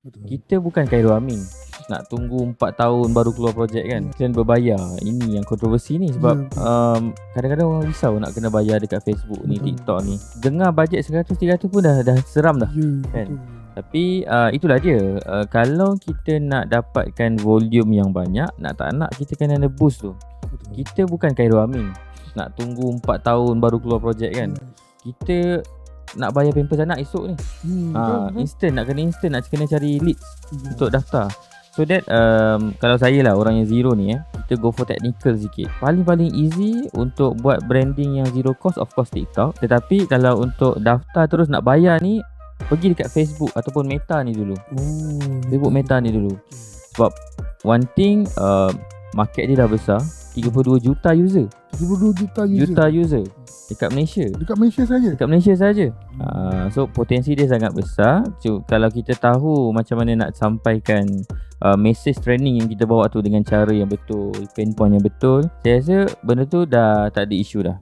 Betul. Kita bukan Khairul Amin nak tunggu 4 tahun baru keluar projek kan. Dan berbayar. Ini yang kontroversi ni sebab kadang-kadang orang risau nak kena bayar dekat Facebook ni, TikTok ni. Dengar bajet 100-300 pun dah seram dah kan. Tapi itulah dia, kalau kita nak dapatkan volume yang banyak, nak tak nak kita kena ada boost tu. Kita bukan Khairul Amin nak tunggu 4 tahun baru keluar projek kan. Kita nak bayar pampers anak esok ni. Instant, nak kena cari leads untuk daftar. So that kalau saya lah orang yang zero ni kita go for technical sikit. Paling easy untuk buat branding yang zero cost, of course TikTok. Tetapi kalau untuk daftar terus nak bayar ni, pergi dekat Facebook ataupun Meta ni dulu. Facebook Meta ni dulu. Sebab one thing, market dia dah besar, 32 juta user. 32 juta user dekat Malaysia. Dekat Malaysia saja. So potensi dia sangat besar. So, kalau kita tahu macam mana nak sampaikan message training yang kita bawa tu dengan cara yang betul, pain point yang betul, saya rasa benda tu dah tak ada isu dah.